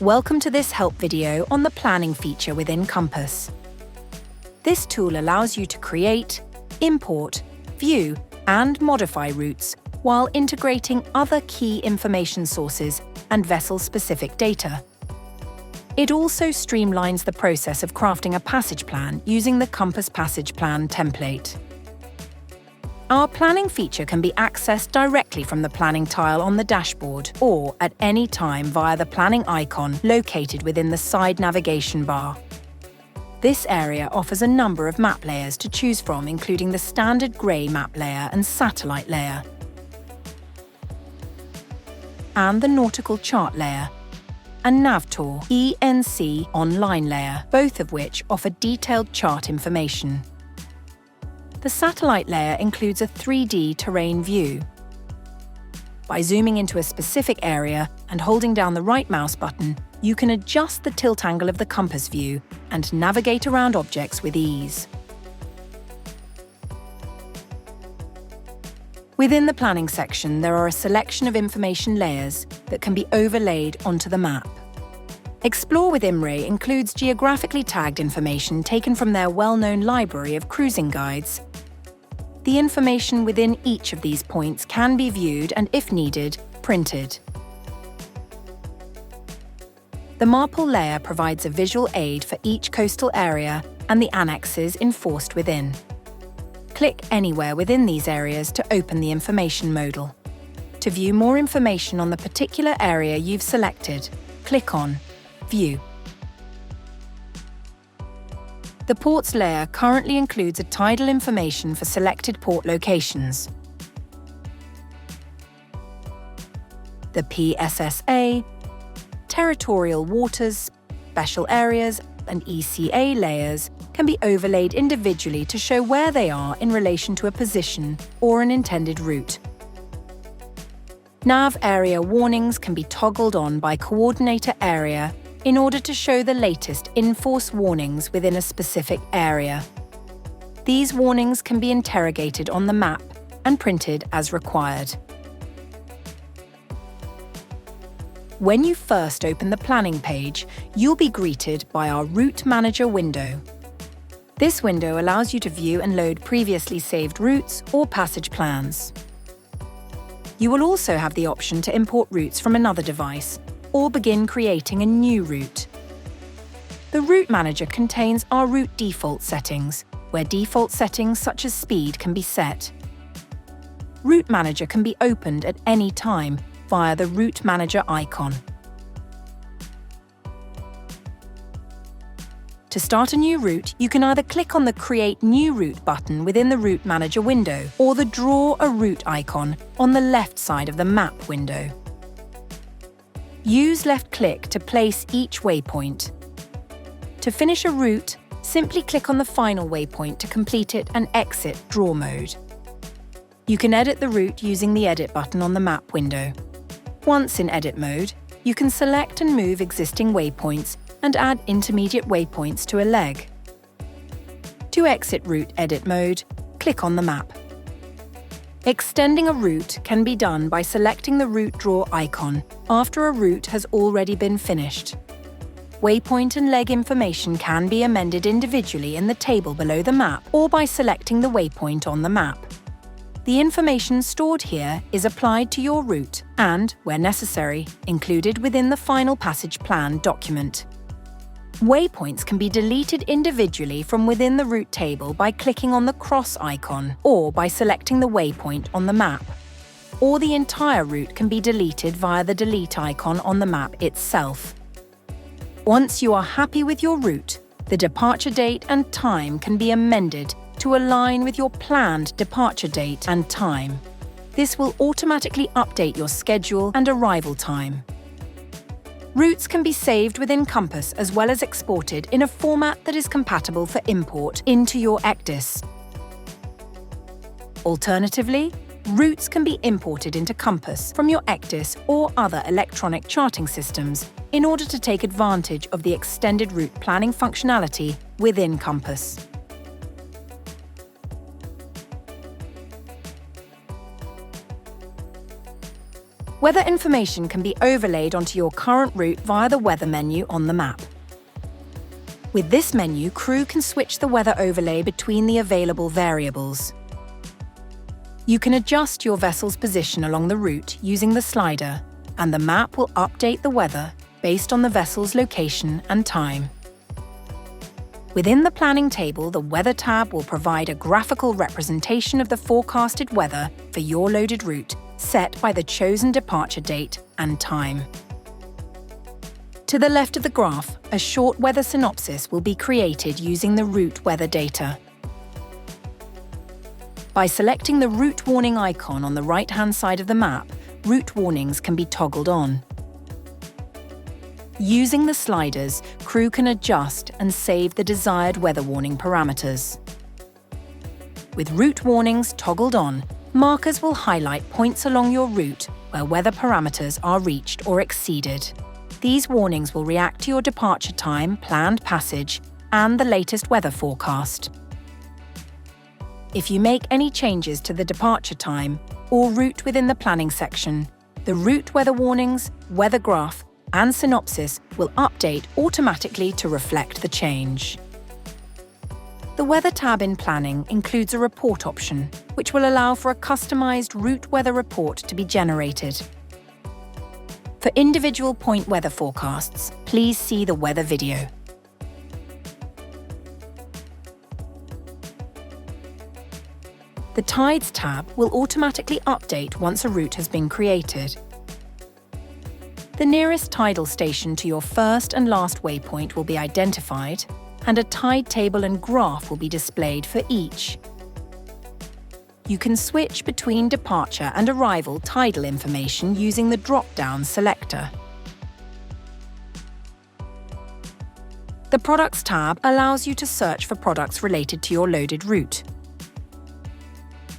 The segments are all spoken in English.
Welcome to this help video on the planning feature within Compass. This tool allows you to create, import, view, and modify routes while integrating other key information sources and vessel-specific data. It also streamlines the process of crafting a passage plan using the Compass Passage Plan template. Our planning feature can be accessed directly from the planning tile on the dashboard or at any time via the planning icon located within the side navigation bar. This area offers a number of map layers to choose from, including the standard grey map layer and satellite layer, and the nautical chart layer, and Navtor ENC online layer, both of which offer detailed chart information. The satellite layer includes a 3D terrain view. By zooming into a specific area and holding down the right mouse button, you can adjust the tilt angle of the compass view and navigate around objects with ease. Within the planning section, there are a selection of information layers that can be overlaid onto the map. Explore with IMRE includes geographically tagged information taken from their well-known library of cruising guides. The information within each of these points can be viewed and, if needed, printed. The Marple layer provides a visual aid for each coastal area and the annexes enforced within. Click anywhere within these areas to open the information modal. To view more information on the particular area you've selected, click on View. The ports layer currently includes a tidal information for selected port locations. The PSSA, territorial waters, special areas, and ECA layers can be overlaid individually to show where they are in relation to a position or an intended route. Nav area warnings can be toggled on by coordinator area in order to show the latest in-force warnings within a specific area. These warnings can be interrogated on the map and printed as required. When you first open the planning page, you'll be greeted by our Route Manager window. This window allows you to view and load previously saved routes or passage plans. You will also have the option to import routes from another device or begin creating a new route. The Route Manager contains our route default settings, where default settings such as speed can be set. Route Manager can be opened at any time via the Route Manager icon. To start a new route, you can either click on the Create New Route button within the Route Manager window or the Draw a Route icon on the left side of the Map window. Use left-click to place each waypoint. To finish a route, simply click on the final waypoint to complete it and exit Draw mode. You can edit the route using the Edit button on the Map window. Once in Edit mode, you can select and move existing waypoints and add intermediate waypoints to a leg. To exit Route Edit mode, click on the map. Extending a route can be done by selecting the Route Draw icon after a route has already been finished. Waypoint and leg information can be amended individually in the table below the map or by selecting the waypoint on the map. The information stored here is applied to your route and, where necessary, included within the final passage plan document. Waypoints can be deleted individually from within the route table by clicking on the cross icon or by selecting the waypoint on the map. Or the entire route can be deleted via the delete icon on the map itself. Once you are happy with your route, the departure date and time can be amended to align with your planned departure date and time. This will automatically update your schedule and arrival time. Routes can be saved within Compass as well as exported in a format that is compatible for import into your ECDIS. Alternatively, routes can be imported into Compass from your ECDIS or other electronic charting systems in order to take advantage of the extended route planning functionality within Compass. Weather information can be overlaid onto your current route via the weather menu on the map. With this menu, crew can switch the weather overlay between the available variables. You can adjust your vessel's position along the route using the slider, and the map will update the weather based on the vessel's location and time. Within the planning table, the Weather tab will provide a graphical representation of the forecasted weather for your loaded route, set by the chosen departure date and time. To the left of the graph, a short weather synopsis will be created using the route weather data. By selecting the route warning icon on the right-hand side of the map, route warnings can be toggled on. Using the sliders, crew can adjust and save the desired weather warning parameters. With route warnings toggled on, markers will highlight points along your route where weather parameters are reached or exceeded. These warnings will react to your departure time, planned passage, and the latest weather forecast. If you make any changes to the departure time or route within the planning section, the route weather warnings, weather graph, and synopsis will update automatically to reflect the change. The Weather tab in Planning includes a report option, which will allow for a customized route weather report to be generated. For individual point weather forecasts, please see the weather video. The Tides tab will automatically update once a route has been created. The nearest tidal station to your first and last waypoint will be identified, and a tide table and graph will be displayed for each. You can switch between departure and arrival tidal information using the drop-down selector. The Products tab allows you to search for products related to your loaded route.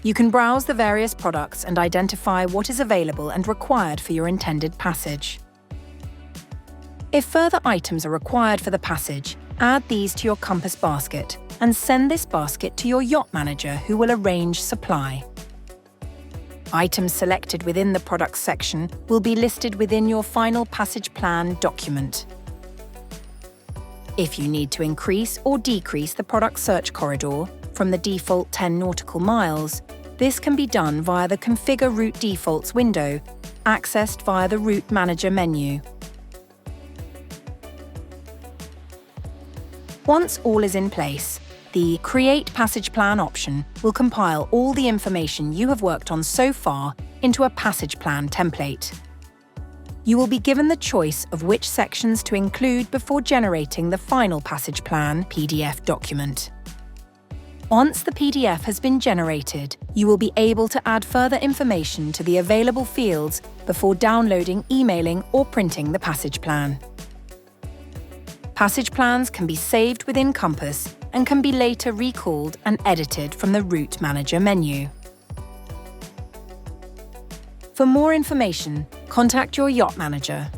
You can browse the various products and identify what is available and required for your intended passage. If further items are required for the passage, add these to your compass basket and send this basket to your yacht manager, who will arrange supply. Items selected within the Products section will be listed within your final passage plan document. If you need to increase or decrease the product search corridor from the default 10 nautical miles, this can be done via the Configure Route Defaults window, accessed via the Route Manager menu. Once all is in place, the Create Passage Plan option will compile all the information you have worked on so far into a passage plan template. You will be given the choice of which sections to include before generating the final passage plan PDF document. Once the PDF has been generated, you will be able to add further information to the available fields before downloading, emailing, or printing the passage plan. Passage plans can be saved within Compass and can be later recalled and edited from the Route Manager menu. For more information, contact your yacht manager